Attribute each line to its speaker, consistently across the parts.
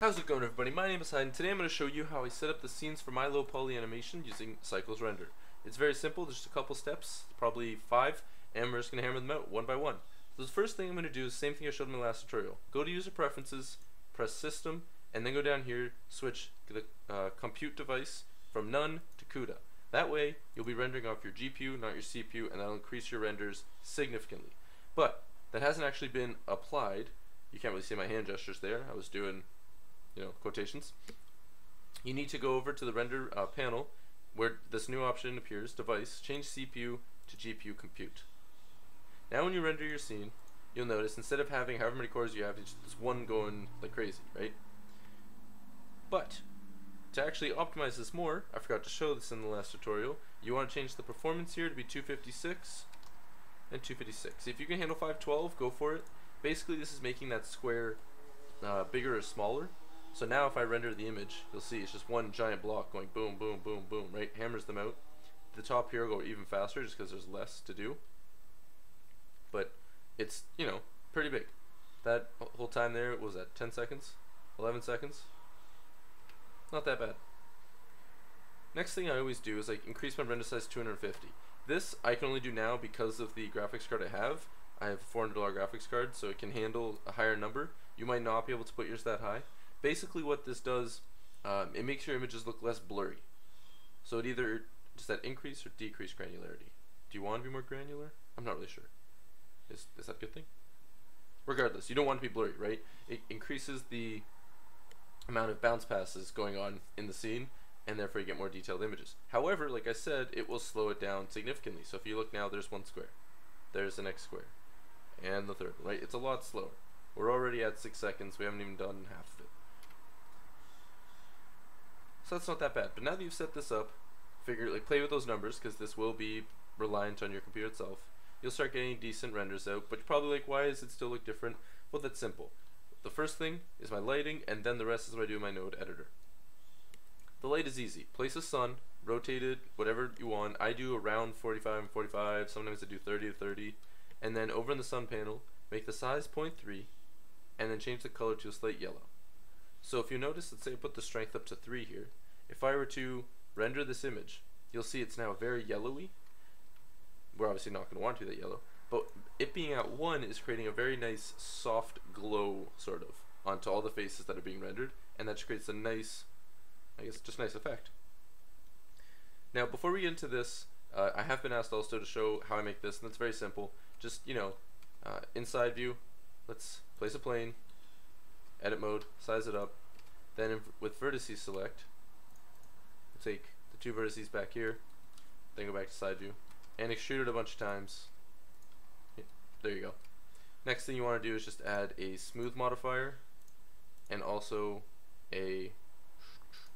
Speaker 1: How's it going, everybody? My name is Hyden. Today I'm going to show you how I set up the scenes for my low poly animation using Cycles Render. It's very simple, just a couple steps, probably 5, and we're just going to hammer them out one by one. So the first thing I'm going to do is the same thing I showed in my last tutorial. Go to User Preferences, press System, and then go down here, switch the compute device from None to CUDA. That way, you'll be rendering off your GPU, not your CPU, and that'll increase your renders significantly. But that hasn't actually been applied. You can't really see my hand gestures there. I was doing quotations. You need to go over to the render panel where this new option appears, device, change CPU to GPU compute. Now when you render your scene, you'll notice instead of having however many cores you have, it's just one going like crazy, right? But to actually optimize this more, I forgot to show this in the last tutorial, you want to change the performance here to be 256 and 256. If you can handle 512, go for it. Basically this is making that square bigger or smaller. So now if I render the image, you'll see it's just one giant block going boom, boom, boom, boom, right? Hammers them out. The top here will go even faster just because there's less to do. But it's, pretty big. That whole time there, what was that, 10 seconds? 11 seconds? Not that bad. Next thing I always do is increase my render size to 250. This I can only do now because of the graphics card I have. I have a $400 graphics card, so it can handle a higher number. You might not be able to put yours that high. Basically what this does, it makes your images look less blurry. So it either does that increase or decrease granularity. Do you want to be more granular? I'm not really sure. Is that a good thing? Regardless, you don't want to be blurry, right? It increases the amount of bounce passes going on in the scene, and therefore you get more detailed images. However, like I said, it will slow it down significantly. So if you look now, there's one square. There's the next square. And the third, right? It's a lot slower. We're already at 6 seconds. We haven't even done half of it. So that's not that bad. But now that you've set this up, play with those numbers, because this will be reliant on your computer itself. You'll start getting decent renders out, but you're probably like, why does it still look different? Well, that's simple. The first thing is my lighting, and then the rest is what I do in my node editor. The light is easy. Place a sun, rotate it, whatever you want. I do around 45 and 45, sometimes I do 30 to 30. And then over in the sun panel, make the size 0.3, and then change the color to a slate yellow. So if you notice, let's say I put the strength up to 3 here. If I were to render this image, you'll see it's now very yellowy. We're obviously not going to want to do that yellow, but it being at 1 is creating a very nice soft glow, sort of, onto all the faces that are being rendered, and that just creates a nice, nice effect. Now before we get into this, I have been asked also to show how I make this, and it's very simple. Just, inside view, let's place a plane, edit mode, size it up, then with vertices select, take the 2 vertices back here, then go back to side view, and extrude it a bunch of times. There you go. Next thing you want to do is just add a smooth modifier and also a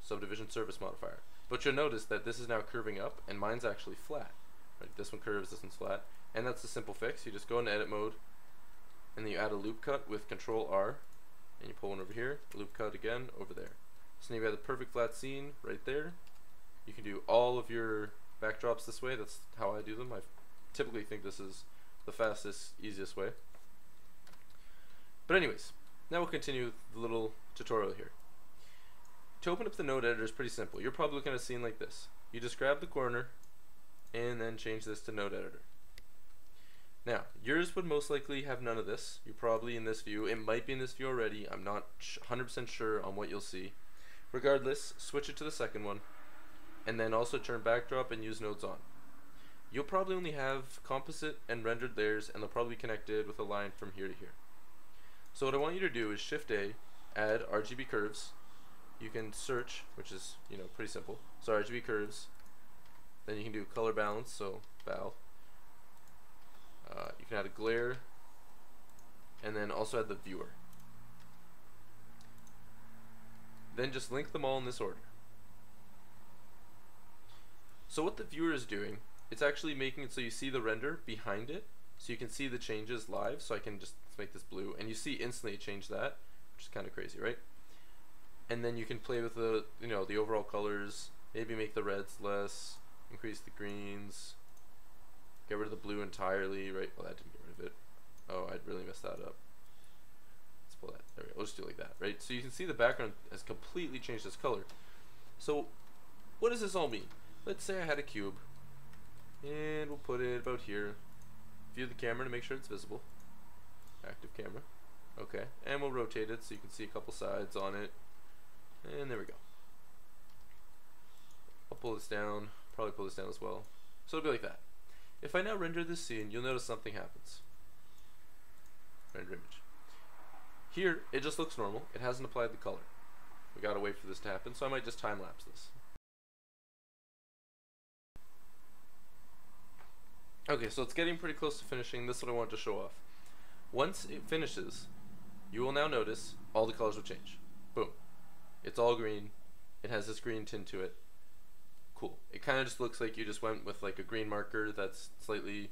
Speaker 1: subdivision surface modifier. But you'll notice that this is now curving up and mine's actually flat. Right? This one curves, this one's flat. And that's a simple fix. You just go into edit mode and then you add a loop cut with Control R and you pull one over here, loop cut again over there. So now you have the perfect flat scene right there. You can do all of your backdrops this way. That's how I do them. I typically think this is the fastest, easiest way. But anyways, now we'll continue the little tutorial here. To open up the node editor is pretty simple. You're probably looking at a scene like this. You just grab the corner and then change this to node editor. Now, yours would most likely have none of this. You're probably in this view. It might be in this view already. I'm not 100% sure on what you'll see. Regardless, switch it to the second one, and then also turn backdrop and use nodes on. You'll probably only have composite and rendered layers, and they'll probably be connected with a line from here to here. So what I want you to do is Shift A, add Rgb Curves. You can search, which is pretty simple. So Rgb Curves. Then you can do color balance, so val. You can add a glare, and then also add the viewer. Then just link them all in this order. So what the viewer is doing, it's actually making it so you see the render behind it, so you can see the changes live. So I can just make this blue, and you see instantly it changed that, which is kind of crazy, right? And then you can play with the the overall colors, maybe make the reds less, increase the greens, get rid of the blue entirely, right? Well, that didn't get rid of it. Oh, I'd really messed that up. Let's pull that. There we go. We'll just do it like that, right? So you can see the background has completely changed its color. So what does this all mean? Let's say I had a cube, and we'll put it about here. View the camera to make sure it's visible. Active camera. Okay, and we'll rotate it so you can see a couple sides on it. And there we go. I'll pull this down, probably pull this down as well. So it'll be like that. If I now render this scene, you'll notice something happens. Render image. Here, it just looks normal. It hasn't applied the color. We gotta wait for this to happen, so I might just time lapse this. Okay, so it's getting pretty close to finishing. This is what I want to show off. Once it finishes, you will now notice all the colors will change. Boom. It's all green. It has this green tint to it. Cool. It kind of just looks like you just went with like a green marker that's slightly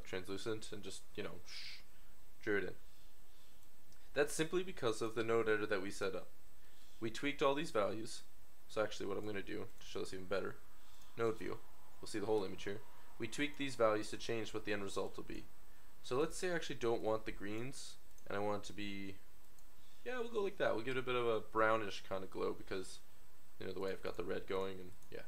Speaker 1: translucent and just, you know, drew it in. That's simply because of the node editor that we set up. We tweaked all these values. So actually what I'm going to do to show this even better, node view, we'll see the whole image here. We tweaked these values to change what the end result will be. So let's say I actually don't want the greens and I want it to be, yeah, we'll go like that. We'll give it a bit of a brownish kind of glow because, you know, the way I've got the red going, and yeah.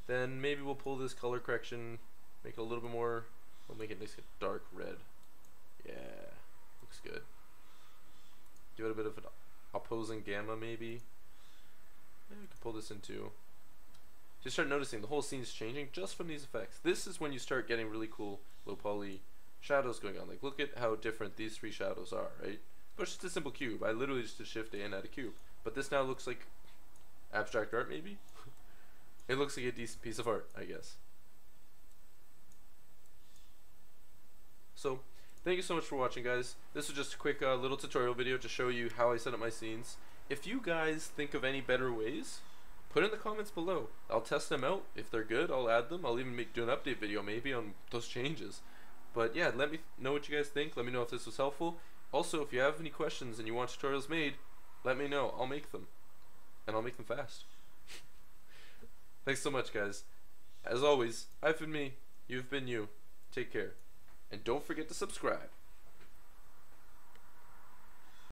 Speaker 1: Then maybe we'll pull this color correction, make it a little bit more, we'll make it nice dark red. Yeah, looks good. Give it a bit of an opposing gamma maybe. Maybe we could pull this into, just start noticing the whole scene's changing just from these effects. This is when you start getting really cool low poly shadows going on. Like look at how different these three shadows are, right? But it's just a simple cube. I literally just did Shift A and add a cube. But this now looks like abstract art maybe? It looks like a decent piece of art, I guess. So, thank you so much for watching, guys. This was just a quick little tutorial video to show you how I set up my scenes. If you guys think of any better ways, put in the comments below. I'll test them out. If they're good, I'll add them. I'll even do an update video maybe on those changes. But yeah, let me know what you guys think. Let me know if this was helpful. Also, if you have any questions and you want tutorials made, let me know. I'll make them. And I'll make them fast. Thanks so much, guys. As always, I've been me. You've been you. Take care. And don't forget to subscribe.